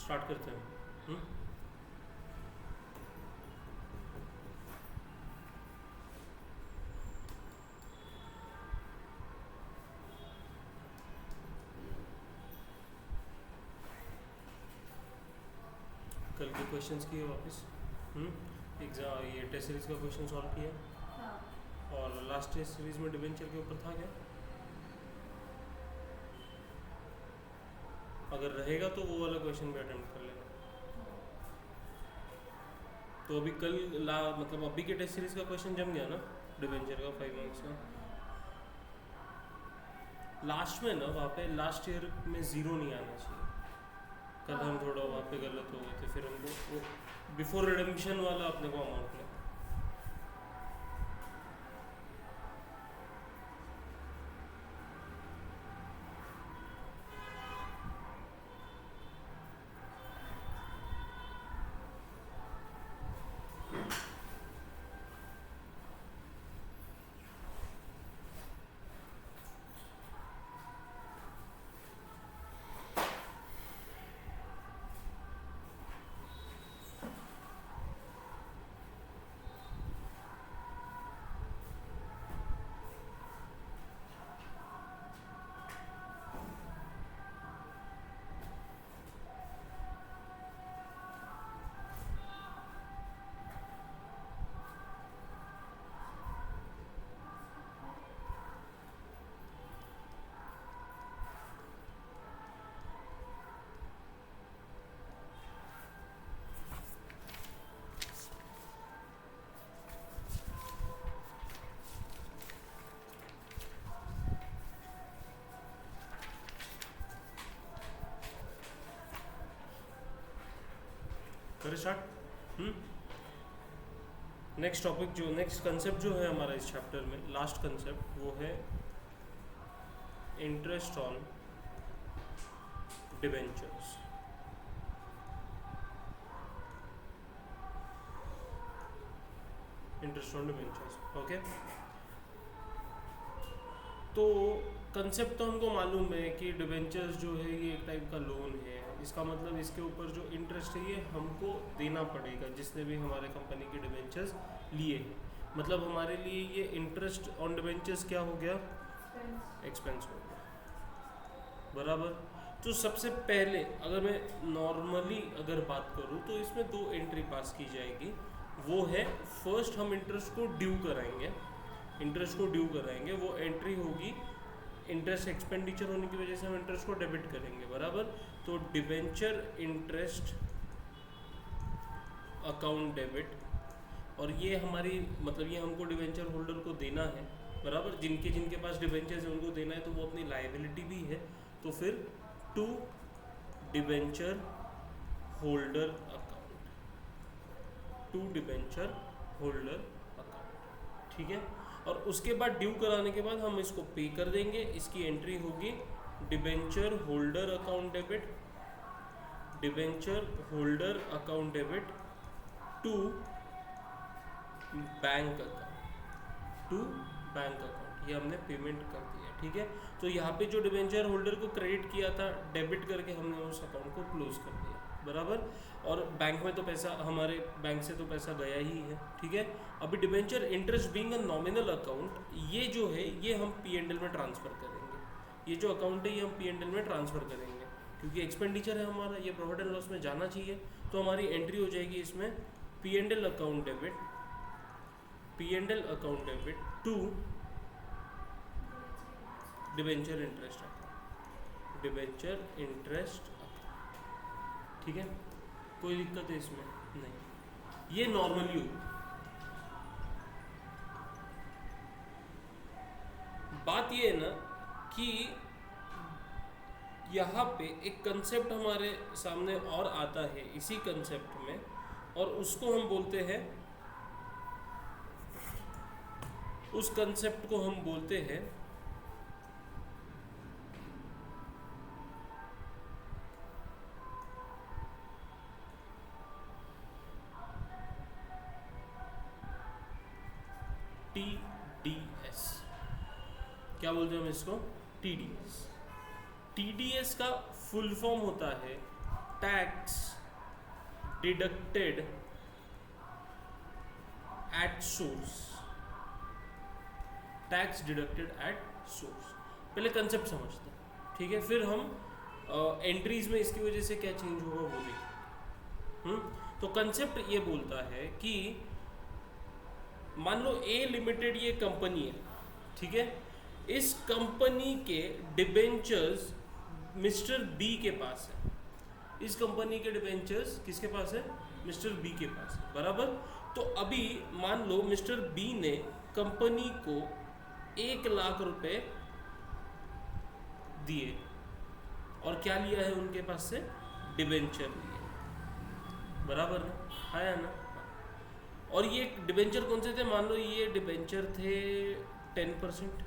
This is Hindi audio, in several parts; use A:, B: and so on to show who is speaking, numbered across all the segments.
A: स्टार्ट करते हैं। कल के क्वेश्चंस किए वापस। एग्जाम ये टेस्ट सीरीज का क्वेश्चन सॉल्व किया।
B: हाँ।
A: और लास्ट टेस्ट सीरीज में डिवेंचर के ऊपर था क्या? अगर रहेगा तो वो वाला क्वेश्चन भी अटेम्प्ट कर लेना। तो अभी कल मतलब अभी के टेस्ट सीरीज का क्वेश्चन जम गया ना, डिवेंचर का 5 मार्क्स का। लास्ट में ना वहाँ पे लास्ट ईयर में 0 नहीं आना चाहिए। कल हम थोड़ा वहाँ पे गलत हो गए थे, फिर हमको वो बिफोर रिडेम्पशन वाला अपने को अमाउंट लेना। करें स्टार्ट। नेक्स्ट टॉपिक जो नेक्स्ट कंसेप्ट जो है हमारा इस चैप्टर में, लास्ट कंसेप्ट वो है interest on debentures. Interest on debentures, okay. तो कंसेप्ट तो हमको मालूम है कि डिबेंचर्स जो है ये एक टाइप का लोन है। इसका मतलब इसके ऊपर जो इंटरेस्ट है ये हमको देना पड़ेगा, जिसने भी हमारे कंपनी के डिबेंचर्स लिए हैं। मतलब हमारे लिए ये इंटरेस्ट ऑन डिबेंचर्स क्या हो गया? एक्सपेंस हो गया, बराबर। तो सबसे पहले अगर मैं नॉर्मली अगर बात करूँ तो इसमें 2 एंट्री पास की जाएगी। वो है फर्स्ट हम इंटरेस्ट को ड्यू कराएंगे, वो एंट्री होगी इंटरेस्ट एक्सपेंडिचर होने की वजह से हम इंटरेस्ट को डेबिट करेंगे, बराबर। तो डिबेंचर इंटरेस्ट अकाउंट डेबिट, और ये हमारी मतलब ये हमको डिबेंचर होल्डर को देना है, बराबर। जिनके पास डिबेंचर्स है उनको देना है, तो वो अपनी लायबिलिटी भी है। तो फिर टू डिबेंचर होल्डर अकाउंट, ठीक है। और उसके बाद ड्यू कराने के बाद हम इसको पे कर देंगे। इसकी एंट्री होगी debenture holder account debit to bank account, ये हमने पेमेंट कर दिया, ठीक है। तो यहाँ पे जो डिबेंचर होल्डर को क्रेडिट किया था, डेबिट करके हमने उस अकाउंट को क्लोज कर दिया, बराबर। और बैंक में तो पैसा, हमारे बैंक से तो पैसा गया ही है, ठीक है। अभी debenture interest being a nominal account, ये जो है ये हम P&L में ट्रांसफ़र करेंगे। ये जो अकाउंट है ये हम P&L में ट्रांसफ़र करेंगे, क्योंकि एक्सपेंडिचर है हमारा, ये प्रॉफिट एंड लॉस में जाना चाहिए। तो हमारी एंट्री हो जाएगी इसमें P&L account debit to debenture interest account, ठीक है। कोई दिक्कत है इसमें? नहीं, ये नॉर्मली हो। बात ये है ना कि यहाँ पे एक कंसेप्ट हमारे सामने और आता है इसी कंसेप्ट में, और उसको हम बोलते हैं, उस कंसेप्ट को हम बोलते हैं TDS। क्या बोलते हैं हम इसको? TDS। TDS का फुल फॉर्म होता है tax deducted at source, tax deducted at source. पहले कंसेप्ट समझते हैं, ठीक है, फिर हम एंट्रीज में इसकी वजह से क्या चेंज होगा वो देखें। तो कंसेप्ट ये बोलता है कि मान लो ए लिमिटेड ये कंपनी है, ठीक है, इस कंपनी के डिबेंचर्स मिस्टर बी के पास है, इस कंपनी के डिबेंचर्स किसके पास है, मिस्टर बी के पास है, बराबर। तो अभी मान लो मिस्टर बी ने कंपनी को 1 लाख रुपए दिए और क्या लिया है उनके पास से, डिबेंचर लिए, बराबर ना, आया ना। और ये डिबेंचर कौन से थे, मान लो ये डिबेंचर थे 10%,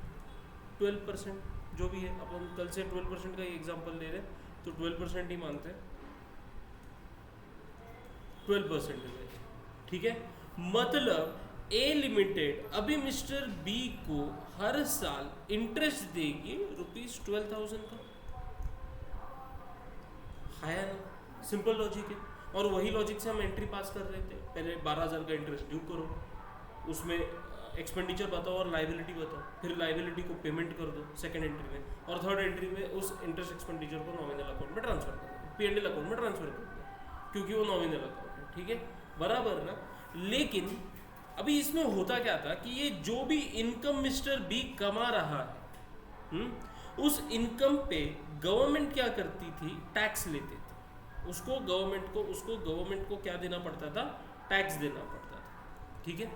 A: 12%, जो भी है, अपन कल से 12% का एग्जांपल ले रहे हैं तो 12% ही मानते हैं, 12%, ठीक है। मतलब ए लिमिटेड अभी मिस्टर बी को हर साल इंटरेस्ट देगी ₹12,000 का, है ना, सिंपल लॉजिक है। और वही लॉजिक से हम एंट्री पास कर रहे थे, पहले 12,000 का इंटरेस्ट ड्यू करो, उसमें एक्सपेंडिचर बताओ और लाइबिलिटी बताओ, फिर लाइबिलिटी को पेमेंट कर दो सेकंड एंट्री में, और थर्ड एंट्री में उस इंटरेस्ट एक्सपेंडिचर को नॉमिनल अकाउंट में ट्रांसफर कर दो, P&L अकाउंट में ट्रांसफर कर दो, क्योंकि वो नॉमिनल अकाउंट है, ठीक है, बराबर ना। लेकिन अभी इसमें होता क्या था कि ये जो भी इनकम मिस्टर बी कमा रहा है, उस इनकम पे गवर्नमेंट क्या करती थी, टैक्स लेते थे, उसको गवर्नमेंट को क्या देना पड़ता था, टैक्स देना पड़ता था, ठीक है।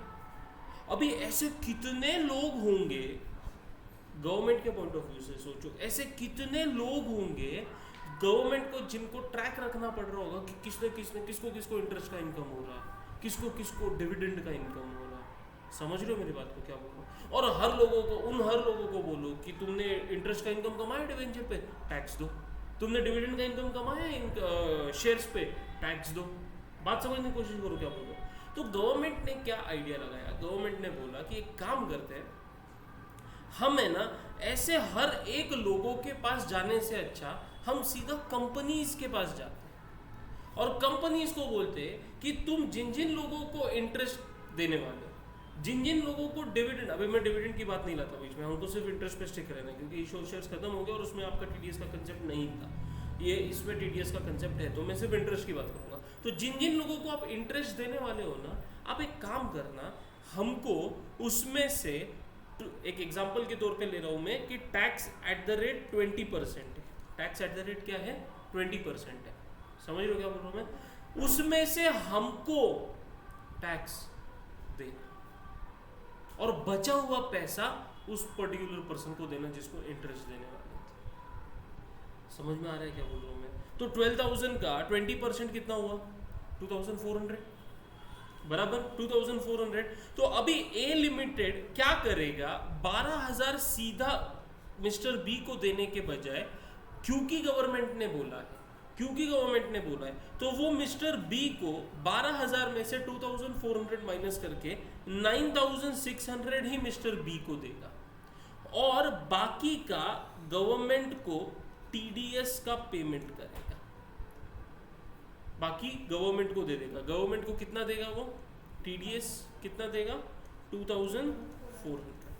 A: अभी ऐसे कितने लोग होंगे, गवर्नमेंट के पॉइंट ऑफ व्यू से सोचो, ऐसे कितने लोग होंगे गवर्नमेंट को जिनको ट्रैक रखना पड़ रहा होगा कि किसको इंटरेस्ट का इनकम हो रहा है, किसको डिविडेंड का इनकम हो रहा है। समझ रहे हो मेरी बात को क्या बोल रहा हूँ। और हर लोगों को बोलो कि तुमने इंटरेस्ट का इनकम कमाया डिवेंचर पे, टैक्स दो, तुमने डिविडेंड का इनकम कमाया शेयर्स पे, टैक्स दो। बात समझने की कोशिश करो क्या बोल रहा हूँ। तो गवर्नमेंट ने क्या आइडिया लगाया, गवर्नमेंट ने बोला कि एक काम करते हैं, हम है ना ऐसे हर एक लोगों के पास जाने से अच्छा हम सीधा कंपनीज के पास जाते हैं और कंपनीज को बोलते हैं कि तुम जिन जिन लोगों को इंटरेस्ट देने वाले, जिन लोगों को डिविडेंड, अभी मैं डिविडेंड की बात नहीं लाता बीच में, हमको सिर्फ इंटरेस्ट पे स्टिक रहना है क्योंकि इशू शेयर्स खत्म हो गया और उसमें आपका टीडीएस का कंसेप्ट नहीं था, ये इसमें टीडीएस का कंसेप्ट है, तो मैं सिर्फ इंटरेस्ट की बात करूंगा। तो जिन लोगों को आप इंटरेस्ट देने वाले हो ना, आप एक काम करना, हमको उसमें से एक एग्जांपल के तौर पे ले रहा हूं मैं कि टैक्स एट द रेट 20% है, टैक्स एट द रेट क्या है 20% है, समझ रहे हो क्या बोल रहा हूं मैं, उसमें से हमको टैक्स देना और बचा हुआ पैसा उस पर्टिकुलर पर्सन को देना जिसको इंटरेस्ट देने वाले थे। समझ में आ रहा है क्या बोल रहा हूं मैं। तो 12,000 का 20% कितना हुआ, 2,400, बराबर 2,400। तो अभी ए लिमिटेड क्या करेगा, 12,000 सीधा मिस्टर बी को देने के बजाय, क्योंकि गवर्नमेंट ने बोला है, तो वो मिस्टर बी को 12,000 में से 2,400 माइनस करके 9,600 ही मिस्टर बी को देगा और बाकी का गवर्नमेंट को टीडीएस का पेमेंट करेगा, बाकी गवर्नमेंट को दे देगा। गवर्नमेंट को कितना देगा, वो टीडीएस कितना देगा, 2,400।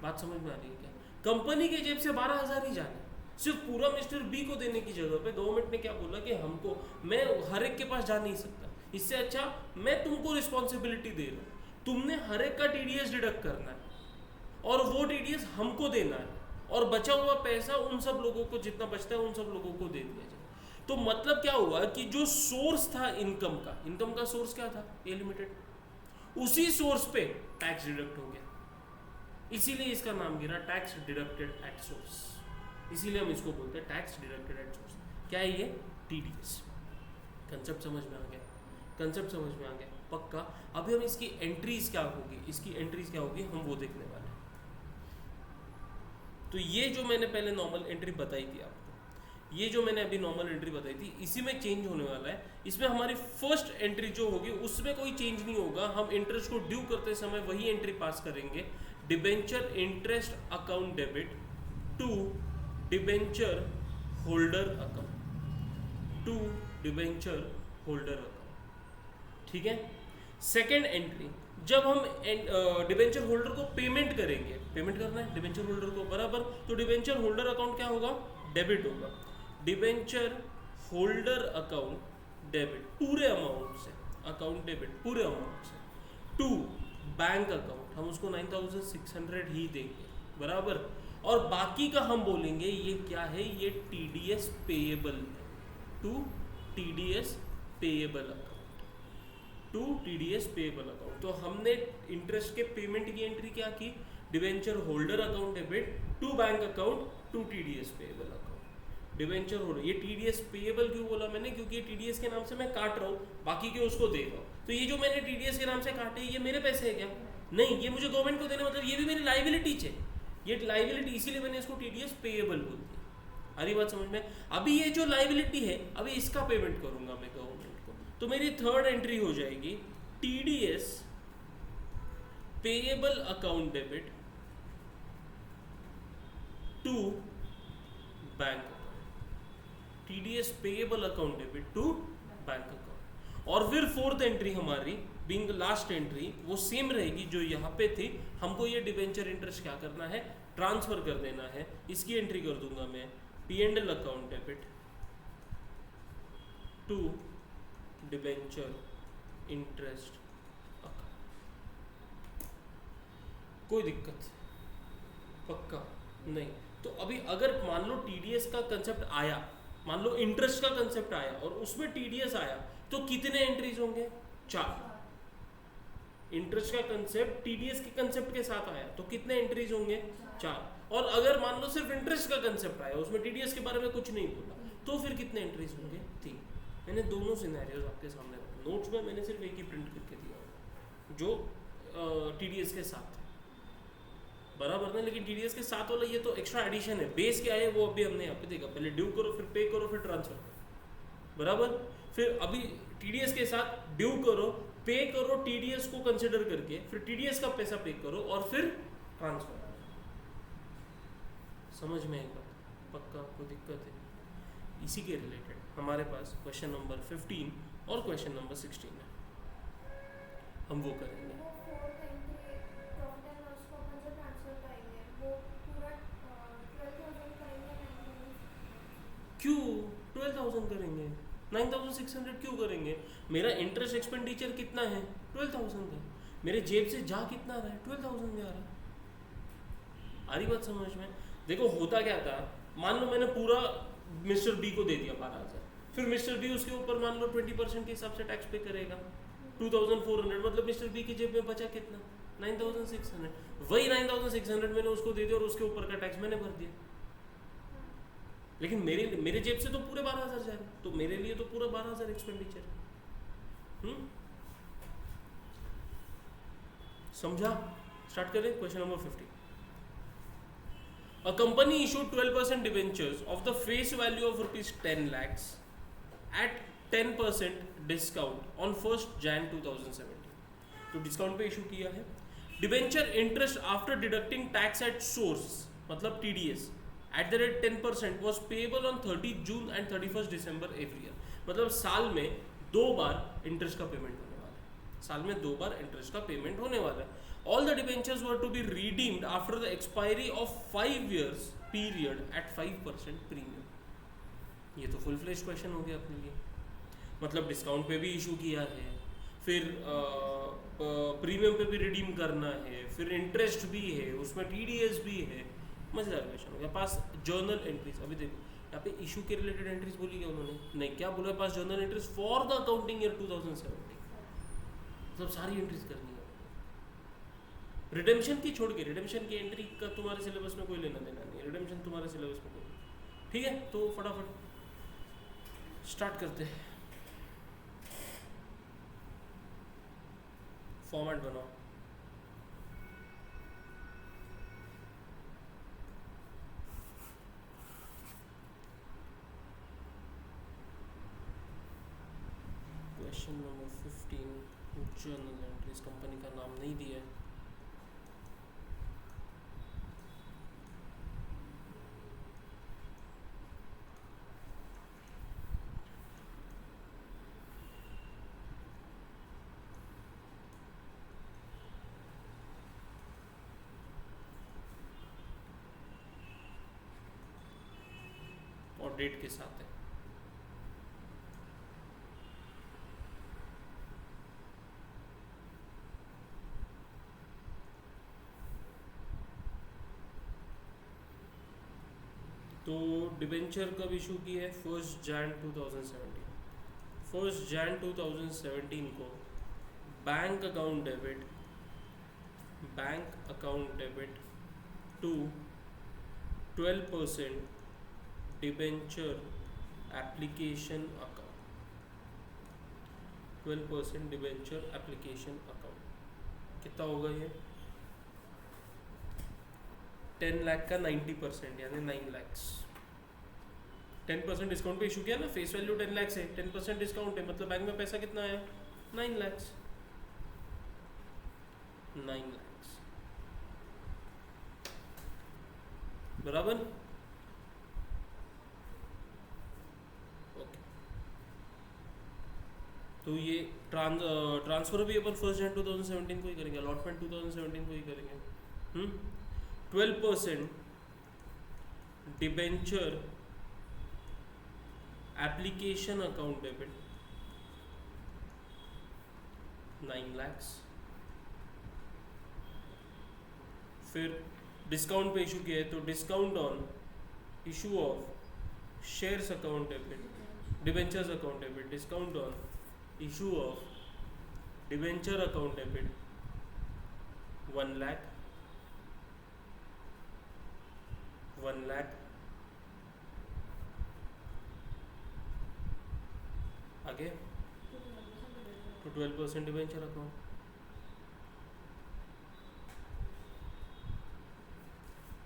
A: बात समझ में आ रही है क्या। कंपनी के जेब से 12,000 ही जाना, सिर्फ पूरा मिस्टर बी को देने की जगह पे गवर्नमेंट ने क्या बोला कि हमको, मैं हर एक के पास जा नहीं सकता, इससे अच्छा मैं तुमको रिस्पॉन्सिबिलिटी दे रहा हूँ, तुमने हर एक का टीडीएस डिडक्ट करना है और वो टीडीएस हमको देना है और बचा हुआ पैसा उन सब लोगों को, जितना बचता है उन सब लोगों को दे दिया जाए। तो मतलब क्या हुआ कि जो सोर्स था इनकम का सोर्स क्या था, ए लिमिटेड, उसी सोर्स पे टैक्स डिडक्ट हो गया, इसीलिए इसका नाम गिरा टैक्स डिडक्टेड एट सोर्स, इसीलिए हम इसको बोलते हैं टैक्स डिडक्टेड एट सोर्स। क्या है ये, टीडीएस। कंसेप्ट समझ में आ गया पक्का। अभी हम इसकी एंट्रीज क्या होगी, हम वो देखने वाले हैं। तो ये जो मैंने पहले नॉर्मल एंट्री बताई थी आपको, ये जो मैंने अभी नॉर्मल एंट्री बताई थी, इसी में चेंज होने वाला है। इसमें हमारी फर्स्ट एंट्री जो होगी उसमें कोई चेंज नहीं होगा, हम इंटरेस्ट को ड्यू करते समय वही एंट्री पास करेंगे, debenture interest account debit to debenture holder account, to debenture holder account, ठीक है। सेकेंड एंट्री, जब हम डिबेंचर होल्डर को पेमेंट करेंगे, पेमेंट करना है डिबेंचर होल्डर को बराबर, तो डिबेंचर होल्डर अकाउंट क्या होगा, डेबिट होगा। डिबेंचर होल्डर अकाउंट डेबिट पूरे अमाउंट से, अकाउंट डेबिट पूरे अमाउंट से, टू बैंक अकाउंट, हम उसको 9600 ही देंगे बराबर, और बाकी का हम बोलेंगे ये क्या है, ये TDS payable, to TDS payable account, to TDS payable account. तो हमने इंटरेस्ट के पेमेंट की एंट्री क्या की, debenture holder account debit to bank account to TDS payable account. Debenture holder, ये टीडीएस पेएबल क्यों बोला मैंने, क्योंकि ये टीडीएस के नाम से मैं काट रहा हूँ, बाकी के उसको दे रहा हूँ। तो ये जो मैंने टीडीएस के नाम से काटे, ये मेरे पैसे है क्या, नहीं, ये मुझे गवर्नमेंट को देने, मतलब ये भी मेरी लाइबिलिटी है, ये लाइबिलिटी, इसीलिए मैंने इसको टीडीएस पेएबल बोल दिया। आ रही बात समझ में। अभी ये जो लाइबिलिटी है, अभी इसका पेमेंट करूंगा मैं गवर्नमेंट को, तो मेरी थर्ड एंट्री हो जाएगी TDS payable account debit to bank account, TDS payable account debit to bank account. और फिर फोर्थ एंट्री हमारी बीइंग लास्ट एंट्री, वो सेम रहेगी जो यहाँ पे थी, हमको ये डिबेंचर इंटरेस्ट क्या करना है, ट्रांसफर कर देना है। इसकी एंट्री कर दूंगा मैं, P&L account debit to debenture interest account. कोई दिक्कत पक्का नहीं। तो अभी अगर मान लो टीडीएस का कंसेप्ट आया, मान लो इंटरेस्ट का कंसेप्ट आया और उसमें टीडीएस आया, तो कितने एंट्रीज होंगे, 4। इंटरेस्ट का कंसेप्ट टीडीएस के कंसेप्ट के साथ आया तो कितने एंट्रीज होंगे, 4। और अगर मान लो सिर्फ इंटरेस्ट का कंसेप्ट आया, उसमें टीडीएस के बारे में कुछ नहीं बोला, तो फिर कितने एंट्रीज होंगे, 3। मैंने दोनों सिनेरियोज आपके सामने रखे, नोट्स में मैंने सिर्फ एक ही प्रिंट करके दिया जो टीडीएस के साथ बराबर ना, लेकिन टीडीएस के साथ वाला ये तो एक्स्ट्रा एडिशन है। बेस क्या है वो अभी हमने यहाँ पे देखा, पहले ड्यू करो, फिर पे करो, फिर ट्रांसफर करो बराबर। फिर अभी टीडीएस के साथ ड्यू करो, पे करो टीडीएस को कंसिडर करके, फिर टीडीएस का पैसा पे करो और फिर ट्रांसफर। समझ में आएगा पक्का, कोई दिक्कत है। इसी के रिलेटेड हमारे पास क्वेश्चन नंबर 15 और क्वेश्चन नंबर 16 है, हम वो करेंगे। क्यों 12,000 करेंगे, 9,600 क्यों करेंगे? मेरा इंटरेस्ट एक्सपेंडिचर कितना है, 12,000 है। मेरे जेब से जा कितना रहा है, 12,000 जा रहा है। आ रही बात समझ में। देखो होता क्या था, मान लो मैंने पूरा मिस्टर बी को दे दिया 12,000, फिर मिस्टर बी उसके ऊपर मान लो 20% के हिसाब से टैक्स पे करेगा 2,400, मतलब मिस्टर बी की जेब में बचा कितना, 9,600। वही 9,600 मैंने उसको दे दिया और उसके ऊपर का टैक्स मैंने भर दिया। लेकिन मेरे जेब से तो पूरे 12,000 जा रहे, तो मेरे लिए तो पूरा 12,000 एक्सपेंडिचर। समझा? स्टार्ट करें question number 15। A company issued 12% debentures of the face value of rupees 10 lakhs at 10% discount on 1st Jan 2017। तो डिस्काउंट पे इशू किया है। Debenture interest after deducting tax at source, मतलब TDS at the rate 10% was payable on 30 June and 31st December every year। मतलब साल में 2 बार इंटरेस्ट का पेमेंट होने वाला है, साल में 2 बार इंटरेस्ट का पेमेंट होने वाला है। All the debentures were to be redeemed after the expiry of 5 years period at 5% premium। ये तो फुल फ्लेश क्वेश्चन हो गया अपने लिए, मतलब डिस्काउंट पे भी इशू किया है, फिर प्रीमियम पे भी रिडीम करना है, फिर इंटरेस्ट भी है, उसमें TDS भी है। मजेदार क्वेश्चन हो गया। पास जर्नल एंट्रीज, अभी देखो यहाँ पे इशू के रिलेटेड एंट्रीज बोली क्या उन्होंने, नहीं, क्या बोला, पास journal entries for the accounting year 2017, मतलब सारी एंट्रीज करनी है। रिडेम्पशन की छोड़ के, रिडेम्पशन की एंट्री का तुम्हारे सिलेबस में कोई लेना देना नहीं है, रिडेम्पशन तुम्हारे सिलेबस में कोई, ठीक है। तो फटाफट स्टार्ट करते हैं, फॉर्मेट बनाओ। Question number 15, journal entries, company का नाम नहीं दिया है। अपडेट के साथ है। तो डिबेंचर कब इशू की है? 1 जैन 2017। 1 जैन 2017 को bank account debit to 12% debenture application account, 12% debenture application account कितना होगा ये? 10 लाख का 90% यानी 9 लाख। 10% डिस्काउंट पे इशू किया ना, फेस वैल्यू 10 लाख है, 10% डिस्काउंट है, मतलब बैंक में पैसा कितना आया? 9 लाख। 9 लाख बराबर। ओके, तो ये ट्रांसफर भी अपन 1 जन 2017 को ही करेंगे, अलॉटमेंट 2017 को ही करेंगे। 12% debenture application account debit 9 lakh. फिर डिस्काउंट पे इशू किया है तो discount on issue of shares account debit, debentures account debit, discount on issue of debenture account debit 1 lakh, 1 lakh. आगे तो 12% debenture account,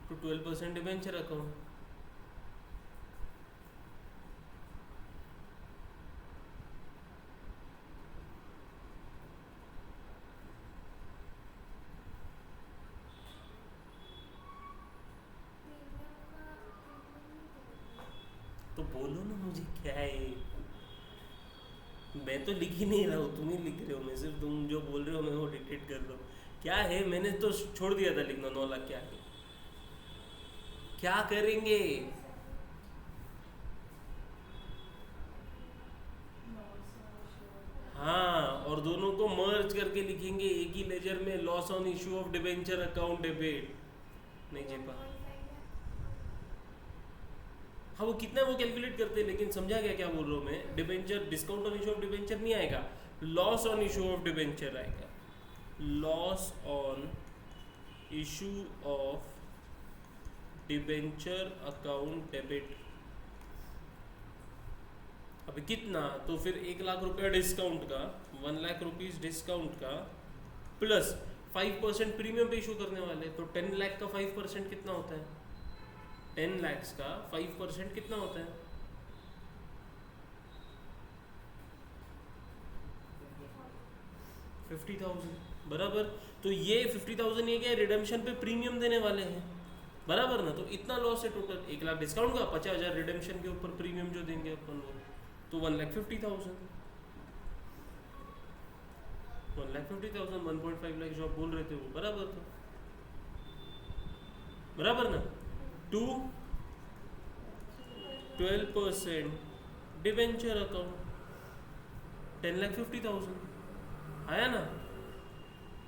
A: to 12% debenture account. तो बोलो ना मुझे क्या है, मैं तो लिख ही नहीं रहा हूँ, तुम ही लिख रहे हो, मैं सिर्फ तुम जो बोल रहे हो मैं वो डिक्टेट कर रहा हूँ। क्या है, मैंने तो छोड़ दिया था लिखना 9 लाख। क्या है, क्या करेंगे? हाँ, और दोनों को मर्ज करके लिखेंगे एक ही लेजर में, loss on issue of debenture account debit. नहीं जी पा हाँ, वो कितना वो कैलकुलेट करते हैं, लेकिन समझा गया क्या बोल रहा हूँ मैं? Debenture discount on issue of debenture नहीं आएगा, loss on issue of debenture आएगा। Loss on issue of debenture account debit. अभी कितना? तो फिर 1 लाख रुपया डिस्काउंट का, 1 लाख रुपीज डिस्काउंट का प्लस 5% प्रीमियम पे इशू करने वाले, तो 10 लाख का 5% कितना होता है? 10 लाख का 5% कितना होता है? 50,000 बराबर। तो ये 50,000 ये क्या है? रिडेम्पशन पे प्रीमियम देने वाले हैं, बराबर ना। तो इतना लॉस है टोटल, 1 लाख डिस्काउंट का, 50,000 रिडेम्पशन के ऊपर प्रीमियम जो देंगे अपन वो, तो 1,50,000। 1,50,000 1.5 लाख जो आप बोल रहे थे वो बराबर था, बराबर ना। टू 12% डिबेंचर अकाउंट 10,50,000 आया ना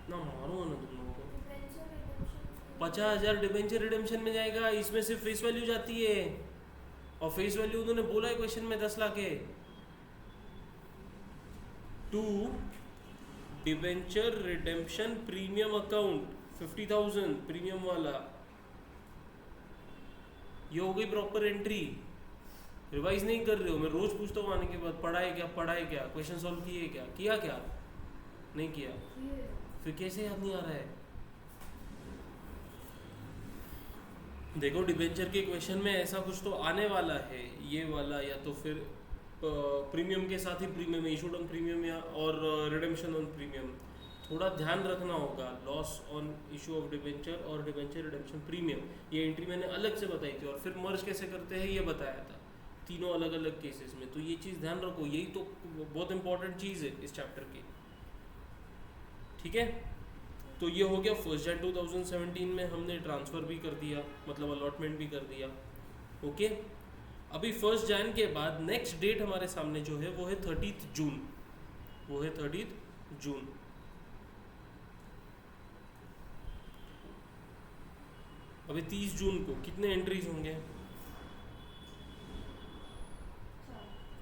A: मारो ना तुम लोगों को। 50,000 डिबेंचर रिडेम्पशन में जाएगा, इसमें सिर्फ फेस वैल्यू जाती है, और फेस वैल्यू उन्होंने बोला है क्वेश्चन में 10 लाख है। To debenture redemption premium account 50,000 premium वाला, ये हो गई प्रॉपर एंट्री। रिवाइज नहीं कर रहे हो, मैं रोज पूछता हूँ आने के बाद, पढ़ा है क्या, क्वेश्चन सॉल्व किए क्या नहीं किया, फिर कैसे याद नहीं आ रहा है? देखो डिबेंचर के क्वेश्चन में ऐसा कुछ तो आने वाला है, ये वाला, या तो फिर प्रीमियम के साथ ही प्रीमियम, इशूड ऑन प्रीमियम या और रिडेम्पशन ऑन प्रीमियम, थोड़ा ध्यान रखना होगा। Loss on issue of debenture और डिबेंचर रिडेम्पशन प्रीमियम, ये एंट्री मैंने अलग से बताई थी, और फिर मर्ज कैसे करते हैं ये बताया था, तीनों अलग अलग केसेस में। तो ये चीज़ ध्यान रखो, यही तो बहुत इंपॉर्टेंट चीज़ है इस चैप्टर की, ठीक है। तो ये हो गया 1 जन 2017 में हमने ट्रांसफ़र भी कर दिया, मतलब अलॉटमेंट भी कर दिया, ओके। अभी 1 जैन के बाद नेक्स्ट डेट हमारे सामने जो है वो है 30 जून, वो है 30 जून। अभी 30 जून को कितने एंट्रीज होंगे?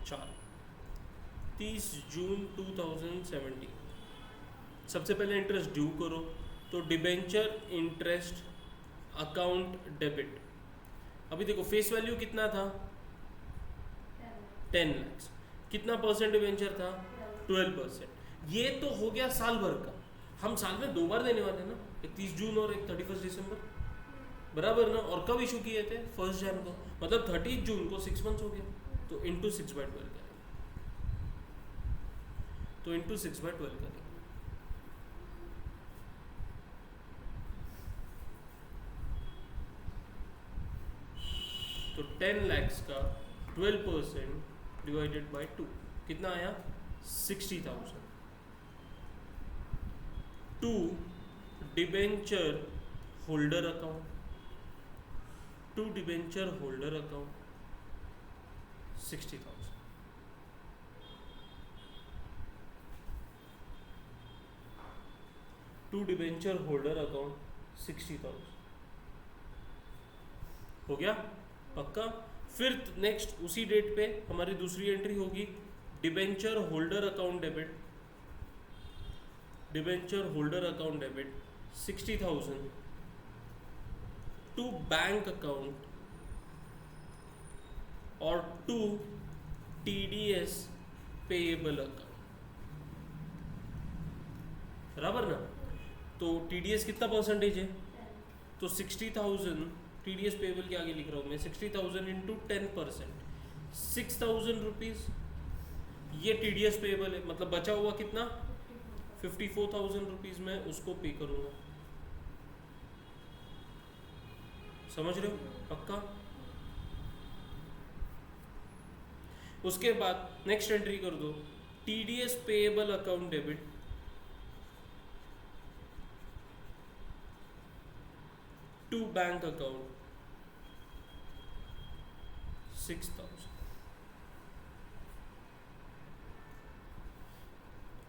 A: 4। 30 जून 2017 सबसे पहले इंटरेस्ट ड्यू करो, तो डिबेंचर इंटरेस्ट अकाउंट डेबिट। अभी देखो फेस वैल्यू कितना था? 10 लाख। कितना परसेंट डिबेंचर था? 12%। ये तो हो गया साल भर का। हम साल में 2 बार देने वाले ना, एक 30 जून और एक 31 दिसंबर, बराबर ना। और कब इशू किए थे? 1 जन को, मतलब 30 जून को 6 मंथ्स हो गया, तो इंटू 6/12 करेंगे, तो इंटू 6/12 करेंगे। तो 10 लाख का 12% डिवाइडेड बाय 2 कितना आया? 60,000। To debenture holder account, to debenture holder account 60,000। To debenture holder account 60,000 हो गया पक्का। फिर नेक्स्ट उसी डेट पे हमारी दूसरी एंट्री होगी debenture holder account debit, debenture holder account debit 60,000 to bank account और टू TDS पेएबल अकाउंट, बराबर ना। तो TDS कितना परसेंटेज है? तो 60,000 TDS पेएबल के आगे लिख रहा हूँ मैं, 60,000 इंटू 10%, 6,000 रुपीज़ ये TDS पेएबल है। मतलब बचा हुआ कितना? 54,000 रुपीज़ मैं उसको पे करूँगा। समझ रहे हो पक्का? उसके बाद नेक्स्ट एंट्री कर दो TDS payable account debit to bank account 6,000।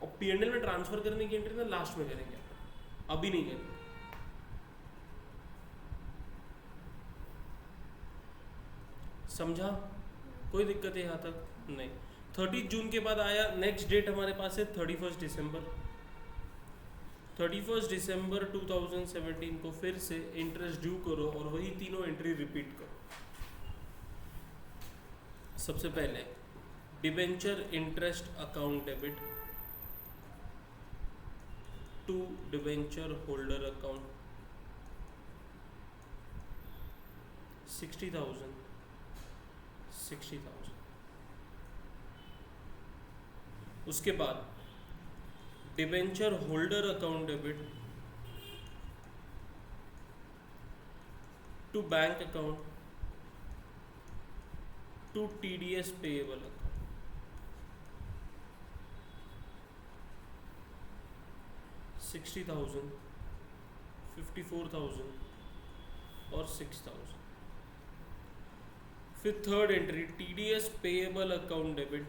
A: और P&L में ट्रांसफर करने की एंट्री ना लास्ट में करेंगे, अभी नहीं करेंगे। समझा? कोई दिक्कत है यहाँ तक? नहीं। 30 जून के बाद आया नेक्स्ट डेट हमारे पास है 31 दिसंबर। 31 दिसंबर 2017 को फिर से इंटरेस्ट ड्यू करो और वही तीनों एंट्री रिपीट करो। सबसे पहले debenture interest account debit to debenture holder account 60,000 60,000। उसके बाद debenture holder account debit to bank account to TDS payable account 60,000, 54,000 और 6,000। फिर third entry TDS payable account debit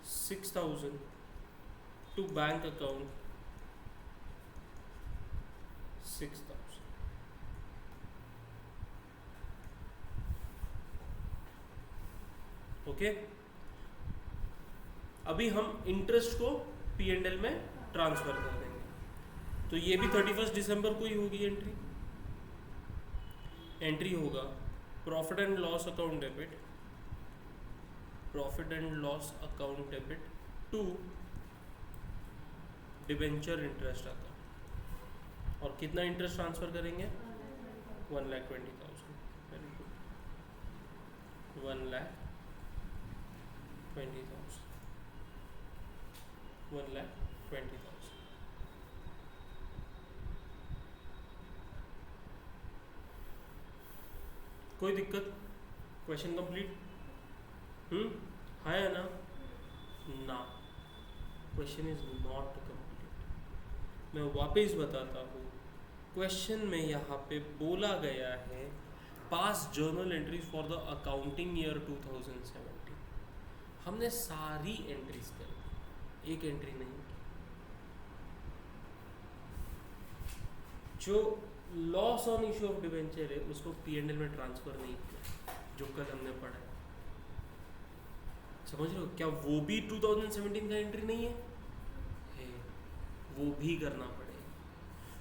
A: 6,000 to bank account 6,000। Okay. अभी हम इंटरेस्ट को P&L में ट्रांसफर कर देंगे। तो ये भी 31 दिसंबर को ही होगी एंट्री। एंट्री होगा profit and loss account debit, profit and loss account debit to debenture interest account. और कितना इंटरेस्ट ट्रांसफर करेंगे? 1,20,000। Very good, 1,20,000, 1,20,000। कोई दिक्कत? Question complete? है ना? ना, क्वेश्चन इज नॉट कंप्लीट। मैं वापस बताता हूँ, क्वेश्चन में यहाँ पे बोला गया है पास journal entries for the accounting year 2017। हमने सारी एंट्रीज कर दी, एक एंट्री नहीं की। जो loss on issue of debenture है उसको P&L में ट्रांसफर नहीं किया, जो कल हमने पढ़ा है। समझ रहे हो? क्या वो भी 2017 का एंट्री नहीं है? वो भी करना पड़ेगा।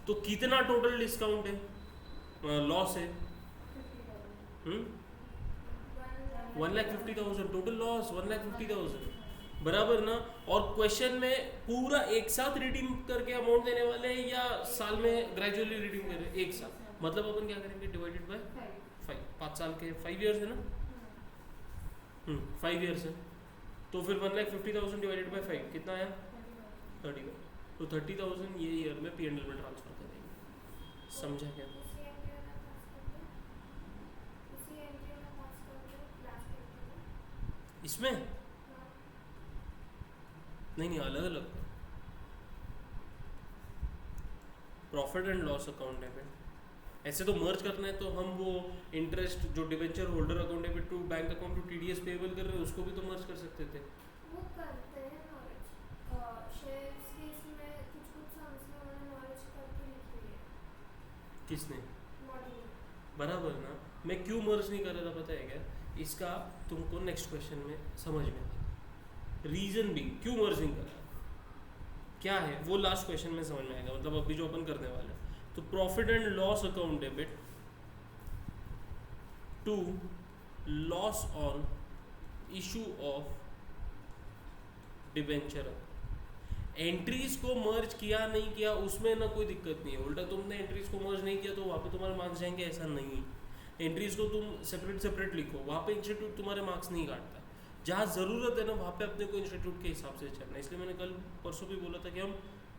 A: तो कितना टोटल डिस्काउंट है, लॉस है? 1,50,000 टोटल लॉस, 1,50,000 बराबर ना। और क्वेश्चन में पूरा एक साथ रिडीम करके अमाउंट देने वाले हैं या साल में ग्रेजुअली रिडीम कर रहे हैं? एक साथ। मतलब अपन क्या करेंगे, डिवाइडेड बाय 5, 5 साल के 5 ईयर्स है ना, 5 ईयर्स है। तो फिर 1,50,000 डिवाइडेड बाय 5 कितना आया? 30। तो 30,000 ये ईयर में P&L में ट्रांसफर करेंगे। समझा क्या? इसमें नहीं, अलग अलग प्रॉफिट एंड लॉस अकाउंट है। ऐसे तो मर्ज करना है तो हम वो इंटरेस्ट जो डिवेंचर होल्डर अकाउंट है to bank account to TDS payable कर रहे हैं उसको भी तो मर्ज कर सकते थे।
B: वो करते हैं नॉलेज शेयर्स के इसमें कुछ सम्स में उन्होंने नॉलेज करके लिखी है।
A: किसने?
B: मॉड्यूल।
A: बराबर ना। मैं क्यों मर्ज नहीं कर रहा था पता है क्या? इसका तुमको नेक्स्ट क्वेश्चन में समझ में आएगा। रीजन भी क्यों मर्ज नहीं कर रहा क्या है वो लास्ट क्वेश्चन में समझ में आएगा। मतलब अभी जो अपन करने वाले हैं, तो profit and loss account debit to loss on issue of debenture. Entries को मर्ज किया नहीं किया उसमें ना कोई दिक्कत नहीं है, उल्टा तुमने एंट्रीज को मर्ज नहीं किया तो वहाँ पे तुम्हारे मार्क्स जाएंगे, ऐसा नहीं। एंट्रीज को तुम सेपरेट सेपरेट लिखो, वहाँ पे इंस्टीट्यूट तुम्हारे मार्क्स नहीं काटता। जहाँ ज़रूरत है ना वहाँ पे अपने को इंस्टीट्यूट के हिसाब से चलना है। इसलिए मैंने कल परसों भी बोला था कि हम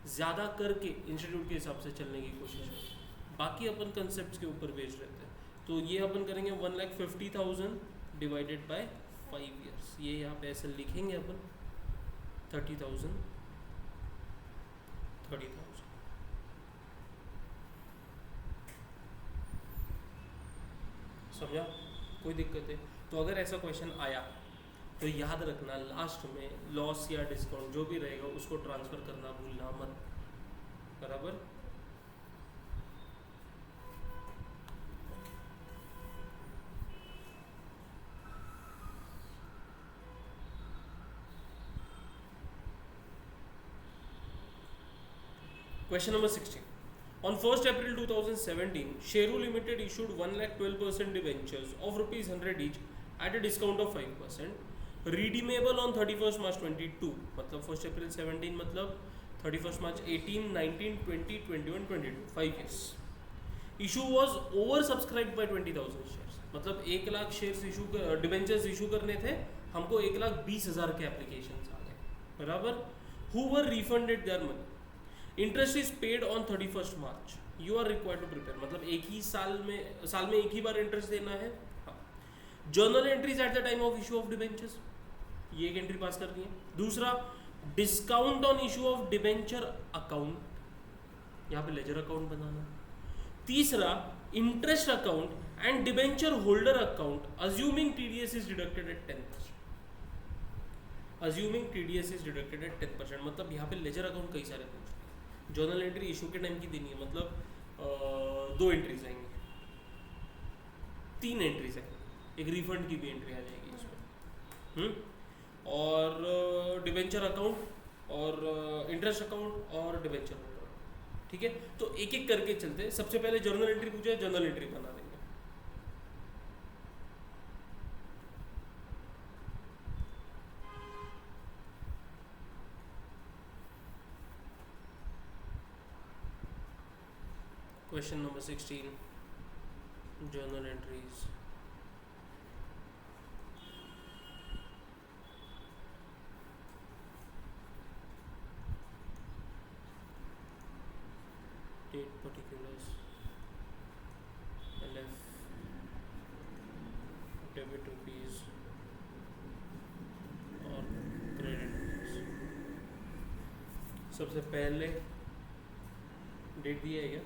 A: ज़्यादा करके इंस्टीट्यूट के हिसाब से चलने की कोशिश करें, बाकी अपन कंसेप्ट के ऊपर बेस्ड रहते हैं। तो ये अपन करेंगे 1,50,000 डिवाइडेड बाय 5 ईयर्स। ये यहाँ पे ऐसे लिखेंगे अपन 30,000 30,000। समझा? कोई दिक्कत है? तो अगर ऐसा क्वेश्चन आया तो याद रखना लास्ट में लॉस या डिस्काउंट जो भी रहेगा उसको ट्रांसफ़र करना भूलना मत। बराबर? Question number 16. On 1st April 2017, Sheru Limited issued 1,12% debentures of rupees 100 each at a discount of 5%, redeemable on 31st March 22. मतलब 1st April 17 मतलब 31st March 18, 19, 20, 21, 22, 5 years. Issue was oversubscribed by 20,000 shares. मतलब 1 lakh shares issue debentures issue करने थे, हमको 1,20,000 के एप्लीकेशन आ गए। बराबर? Who were refunded their money? Interest is paid on 31st March. You are required to prepare, मतलब एक ही साल में एक ही बार इंटरेस्ट देना है। Journal entries at the time of issue of debentures, ये एक एंट्री पास कर दी है। दूसरा, discount on issue of debenture account, यहाँ पे लेजर अकाउंट बनाना। तीसरा, interest account and debenture holder account assuming TDS is deducted at 10%। Assuming TDS is deducted at 10%, मतलब यहाँ पे लेजर अकाउंट कई सारे पूछ। जर्नल एंट्री इशू के टाइम की देनी है, मतलब 2 एंट्रीज आएंगी, 3 एंट्रीज है, एक रिफंड की भी एंट्री आ जाएगी इसमें, और डिबेंचर अकाउंट और इंटरेस्ट अकाउंट और डिबेंचर अकाउंट। ठीक है, तो एक एक करके चलते हैं। सबसे पहले जर्नल एंट्री पूछा है, जर्नल एंट्री बना देंगे। Question number 16, journal entries. Date particulars, LF, debit rupees और credit rupees। सबसे पहले डेट दिया है क्या?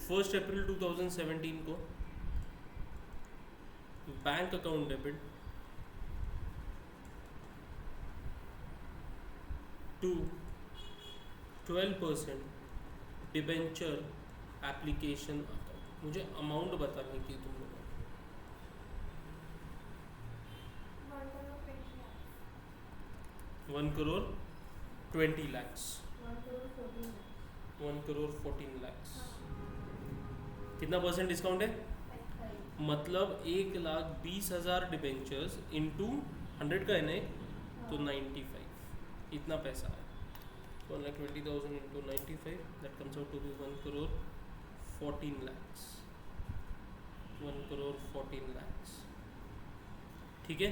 A: 1 अप्रैल 2017 को bank account debit to 12% debenture application account. मुझे अमाउंट बतानी थी तुम लोगों को। 1 करोड़ 20 lakhs। 1 करोड़ 14 lakhs। कितना परसेंट डिस्काउंट है? मतलब 1,20,000 डिबेंचर्स इंटू 100 का है ना, तो 95 इतना पैसा है। 1,20,000 into 95 that comes out to be 1 crore 14 lakhs। 1 crore 14 lakhs, ठीक है।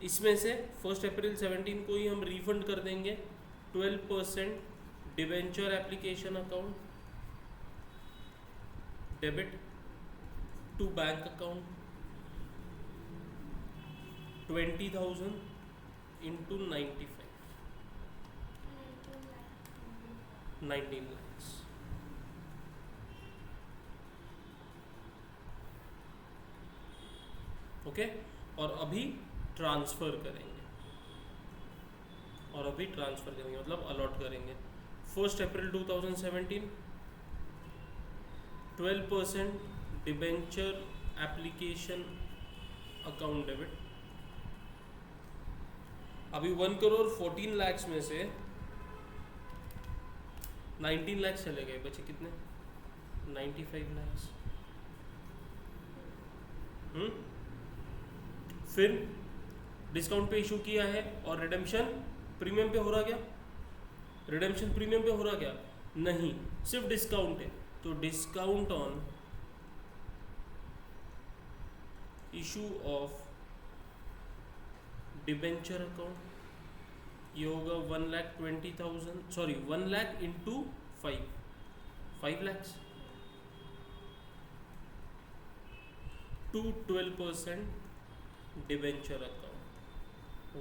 A: इसमें से 1 अप्रैल 17 को ही हम रिफंड कर देंगे 12% debenture application account debit to bank account 20,000 into 95 19 lakhs। Okay, और अभी ट्रांसफ़र करेंगे, मतलब अलॉट करेंगे। 1 April 2017 12% debenture application account debit. अभी 1 करोड़ 14 lakhs में से 19 lakhs चले गए, बचे कितने? 95 lakhs। फिर डिस्काउंट पे इशू किया है और रिडेम्पशन प्रीमियम पे हो रहा क्या? रिडेम्पशन प्रीमियम पे हो रहा क्या? नहीं, सिर्फ डिस्काउंट है। तो discount on issue of debenture account ये होगा 1,20,000, sorry 1 lakh into 5 lakhs to 12% debenture account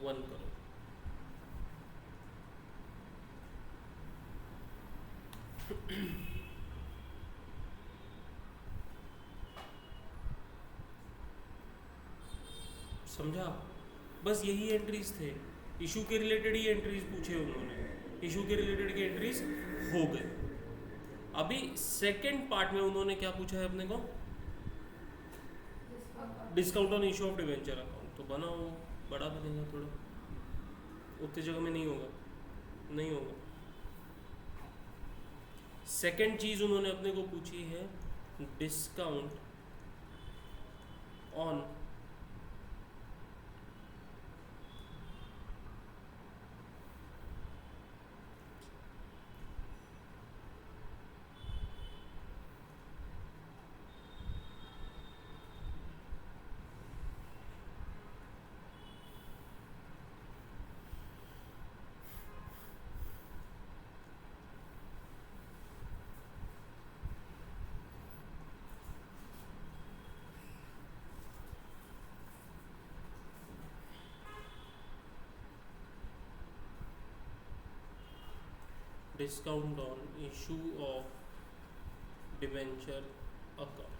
A: 1 crore. समझा? बस यही एंट्रीज थे, इशू के रिलेटेड ही एंट्रीज पूछे उन्होंने, इशू के रिलेटेड की एंट्रीज हो गए। अभी सेकंड पार्ट में उन्होंने क्या पूछा है अपने को? Discount on issue of debenture account. तो बनाओ, बड़ा बनेगा थोड़ा, उतनी जगह में नहीं होगा। सेकंड चीज उन्होंने अपने को पूछी है discount on discount on issue of debenture account.